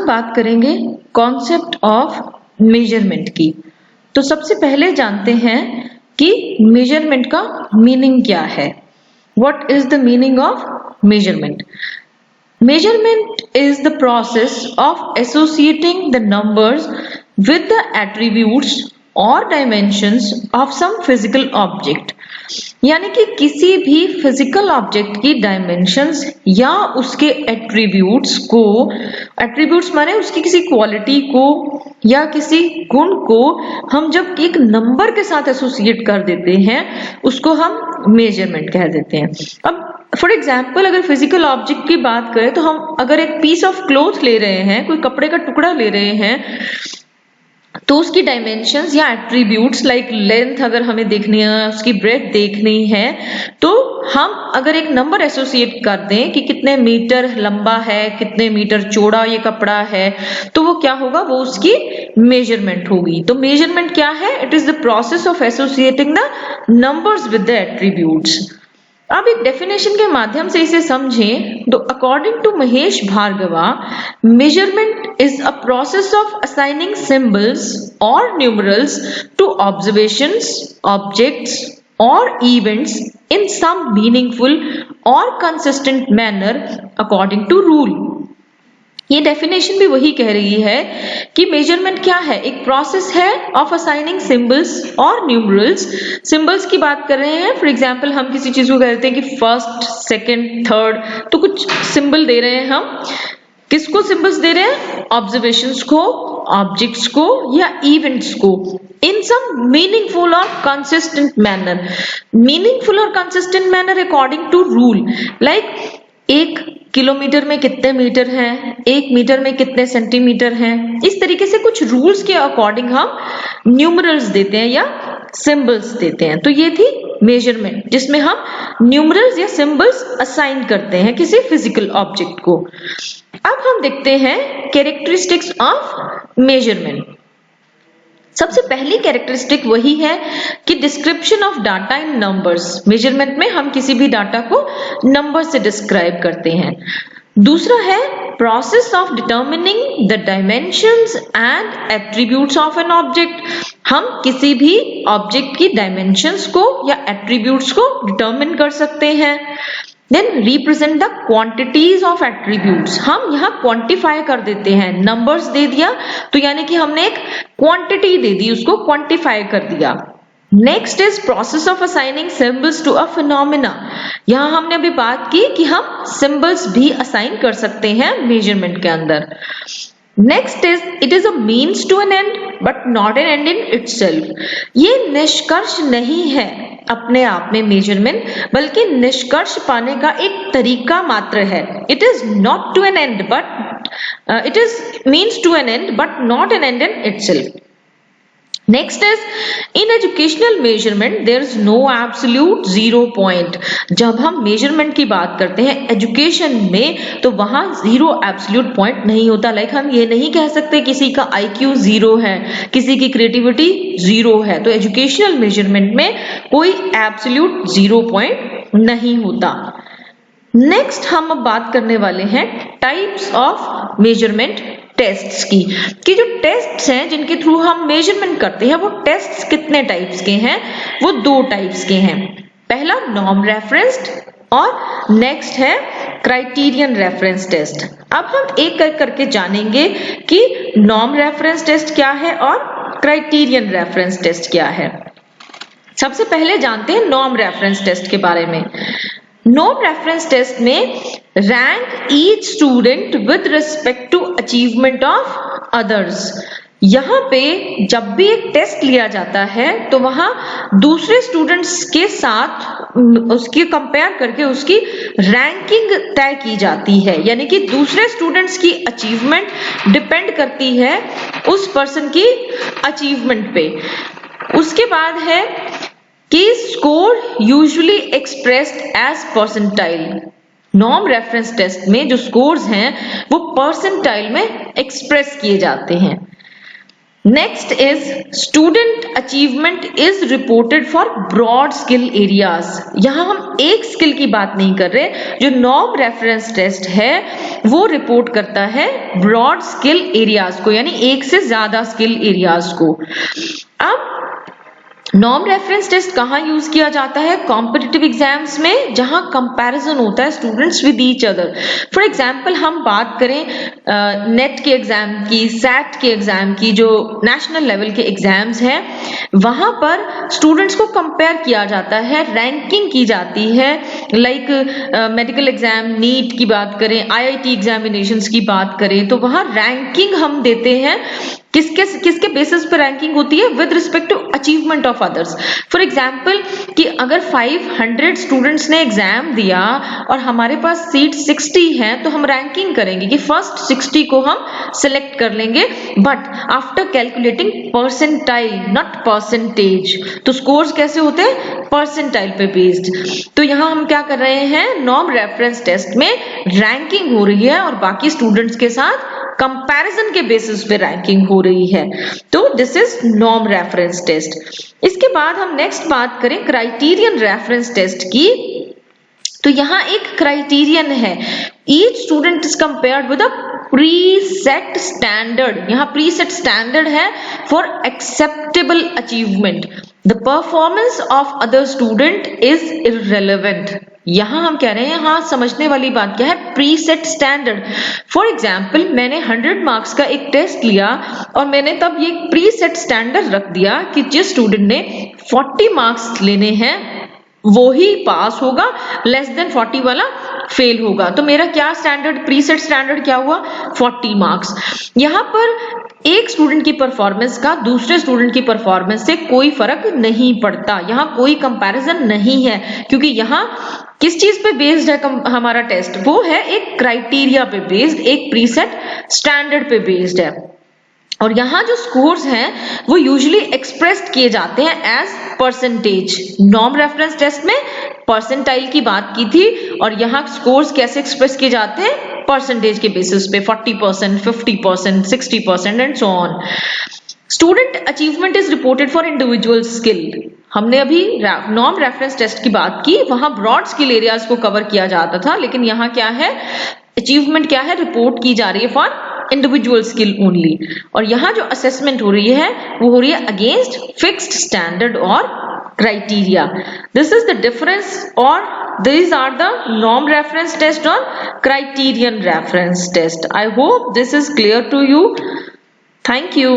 बात करेंगे concept of measurement की। तो सबसे पहले जानते हैं कि मेजरमेंट का मीनिंग क्या है। What is the meaning of measurement? Measurement is the process of associating the numbers with the attributes or dimensions of some physical object। यानी कि किसी भी फिजिकल ऑब्जेक्ट की डायमेंशंस या उसके एट्रीब्यूट्स को, एट्रीब्यूट्स माने उसकी किसी क्वालिटी को या किसी गुण को हम जब एक नंबर के साथ एसोसिएट कर देते हैं उसको हम मेजरमेंट कह देते हैं। अब फॉर एग्जाम्पल अगर फिजिकल ऑब्जेक्ट की बात करें तो हम अगर एक पीस ऑफ क्लोथ ले रहे हैं, कोई कपड़े का टुकड़ा ले रहे हैं, तो उसकी डायमेंशंस या एट्रीब्यूट्स लाइक लेंथ अगर हमें देखनी है, उसकी ब्रेथ देखनी है, तो हम अगर एक नंबर एसोसिएट कर दें कि कितने मीटर लंबा है, कितने मीटर चौड़ा ये कपड़ा है, तो वो क्या होगा, वो उसकी मेजरमेंट होगी। तो मेजरमेंट क्या है? It is the process of associating the numbers with the attributes. अब एक डेफिनेशन के माध्यम से इसे समझें तो according to Mahesh Bhargava, measurement is a process of assigning symbols और न्यूमरल्स टू ऑब्जर्वेशंस, ऑब्जेक्ट्स और इवेंट्स इन सम मीनिंगफुल और consistent manner according to rule. ये डेफिनेशन भी वही कह रही है कि मेजरमेंट क्या है, एक प्रोसेस है ऑफ असाइनिंग सिंबल्स और न्यूमरल्स। सिंबल्स की बात कर रहे हैं, फॉर एग्जांपल हम किसी चीज को कहते हैं कि फर्स्ट, सेकंड, थर्ड, तो कुछ सिंबल दे रहे हैं हम। किसको सिंबल्स दे रहे हैं? ऑब्जर्वेशंस को, ऑब्जेक्ट्स को या इवेंट्स को इन सम मीनिंगफुल और कंसिस्टेंट मैनर। मीनिंगफुल और consistent manner according to rule, like एक किलोमीटर में कितने मीटर हैं, एक मीटर में कितने सेंटीमीटर हैं, इस तरीके से कुछ रूल्स के अकॉर्डिंग हम न्यूमरल्स देते हैं या सिंबल्स देते हैं। तो ये थी मेजरमेंट, जिसमें हम न्यूमरल्स या सिंबल्स असाइन करते हैं किसी फिजिकल ऑब्जेक्ट को। अब हम देखते हैं कैरेक्टरिस्टिक्स ऑफ मेजरमेंट। सबसे पहली कैरेक्टरिस्टिक वही है कि description of data in numbers. Measurement में हम किसी भी डाटा को नंबर से डिस्क्राइब करते हैं। दूसरा है process of determining the dimensions and attributes of an object. हम किसी भी ऑब्जेक्ट की डायमेंशंस को या एट्रीब्यूट्स को डिटर्मिन कर सकते हैं। Then represent the quantities of attributes. हम यहाँ क्वांटिफाई कर देते हैं, नंबर्स दे दिया तो यानी कि हमने एक क्वांटिटी दे दी, उसको क्वांटिफाई कर दिया। Next is process of assigning symbols to a phenomena. यहाँ हमने अभी बात की कि हम सिंबल्स भी असाइन कर सकते हैं मेजरमेंट के अंदर। Next is it is a means to an end but not an end in itself. ये निष्कर्ष नहीं है अपने आप में मेजरमेंट, बल्कि निष्कर्ष पाने का एक तरीका मात्र है। It is not to an end but it is means to an end but not an end in itself. Next is in educational measurement there is no absolute zero point. जब हम मेजरमेंट की बात करते हैं education में तो वहां zero absolute point नहीं होता। लाइक हम ये नहीं कह सकते किसी का IQ जीरो है, किसी की क्रिएटिविटी जीरो है। तो एजुकेशनल मेजरमेंट में कोई एब्सोल्यूट जीरो पॉइंट नहीं होता। नेक्स्ट हम अब बात करने वाले हैं टाइप्स ऑफ मेजरमेंट टेस्ट्स की, कि जो टेस्ट्स हैं जिनके थ्रू हम मेजरमेंट करते हैं वो टेस्ट्स कितने टाइप्स के हैं? वो 2 टाइप्स के हैं। पहला नॉर्म रेफरेंस्ड और नेक्स्ट है क्राइटेरियन रेफरेंस टेस्ट। अब हम एक एक करके जानेंगे कि नॉर्म रेफरेंस टेस्ट क्या है और क्राइटेरियन रेफरेंस टेस्ट क्या है। सबसे पहले जानते हैं नॉर्म रेफरेंस टेस्ट के बारे में। नॉर्म रेफरेंस टेस्ट में rank each student with respect to achievement of others. यहाँ पे जब भी एक टेस्ट लिया जाता है तो वहां दूसरे स्टूडेंट्स के साथ उसकी कंपेयर करके उसकी रैंकिंग तय की जाती है। यानी कि दूसरे स्टूडेंट्स की अचीवमेंट डिपेंड करती है उस पर्सन की अचीवमेंट पे। उसके बाद है कि score usually expressed as percentile. Norm reference test में जो स्कोर्स हैं वो परसेंटाइल में एक्सप्रेस किए जाते हैं। Next is student achievement is reported for broad skill areas. यहां हम एक स्किल की बात नहीं कर रहे, जो नॉर्म रेफरेंस टेस्ट है वो रिपोर्ट करता है ब्रॉड स्किल एरियाज को, यानी एक से ज्यादा स्किल एरियाज को। अब नॉर्म रेफरेंस टेस्ट कहाँ यूज किया जाता है? कॉम्पिटिटिव एग्जाम्स में, जहां कंपैरिजन होता है students with each other. For example हम बात करें नेट के एग्जाम की, सैट के एग्जाम की, जो नेशनल लेवल के एग्जाम्स हैं, वहां पर स्टूडेंट्स को कंपेयर किया जाता है, रैंकिंग की जाती है। लाइक मेडिकल एग्जाम, नीट की बात करें, IIT एग्जामिनेशंस की बात करें, तो वहां रैंकिंग हम देते हैं। किसके बेसिस पर रैंकिंग होती है? With respect to achievement of others. For example कि अगर 500 स्टूडेंट्स ने एग्जाम दिया और हमारे पास सीट 60 है, तो हम रैंकिंग करेंगे कि फर्स्ट 60 को हम सिलेक्ट कर लेंगे, but after calculating percentile, not percentage. तो स्कोर्स कैसे होते हैं? परसेंटाइल पे बेस्ड। तो यहां हम क्या कर रहे हैं? नॉर्म रेफरेंस टेस्ट में रैंकिंग हो रही है और बाकी स्टूडेंट्स के साथ कंपैरिजन के बेसिस पे रैंकिंग हो रही है। तो this is norm reference test. इसके बाद हम नेक्स्ट बात करें क्राइटेरियन रेफरेंस टेस्ट की। तो यहां एक क्राइटेरियन है, each student is compared with a preset standard. यहां प्रीसेट स्टैंडर्ड है for acceptable achievement. The performance of other student is irrelevant. यहां हम कह रहे हैं, हाँ समझने वाली बात क्या है? Preset standard. फॉर एग्जाम्पल मैंने 100 मार्क्स का एक टेस्ट लिया और मैंने तब ये प्रीसेट स्टैंडर्ड रख दिया कि जिस स्टूडेंट ने 40 मार्क्स लेने हैं वो ही पास होगा, लेस देन 40 वाला फेल होगा। तो मेरा क्या स्टैंडर्ड, प्रीसेट स्टैंडर्ड क्या हुआ? 40 मार्क्स। यहां पर एक स्टूडेंट की परफॉर्मेंस का दूसरे स्टूडेंट की परफॉर्मेंस से कोई फर्क नहीं पड़ता, यहां कोई कंपैरिजन नहीं है, क्योंकि यहां किस चीज पे बेस्ड है हमारा टेस्ट? वो है एक क्राइटेरिया पे बेस्ड, एक प्रीसेट स्टैंडर्ड पे बेस्ड है। और यहाँ जो स्कोर्स हैं वो यूजुअली एक्सप्रेस्ड किए जाते हैं as percentage. Norm reference test में परसेंटाइल की बात की थी और यहाँ स्कोर्स कैसे एक्सप्रेस किए जाते हैं? परसेंटेज के बेसिस पे, 40%, 50%, 60% and so on. Student achievement is reported for individual skill. हमने अभी नॉर्म रेफरेंस टेस्ट की बात की, वहां ब्रॉड स्किल एरियाज को कवर किया जाता था, लेकिन यहाँ क्या है? अचीवमेंट क्या है? रिपोर्ट की जा रही है फॉर इंडिविजुअल स्किल ओनली। और यहाँ जो असेसमेंट हो रही है वो हो रही है अगेंस्ट फिक्स्ड स्टैंडर्ड और criteria. This is the difference, और these are the norm reference test or criterion reference test. I hope this is clear to you. Thank you.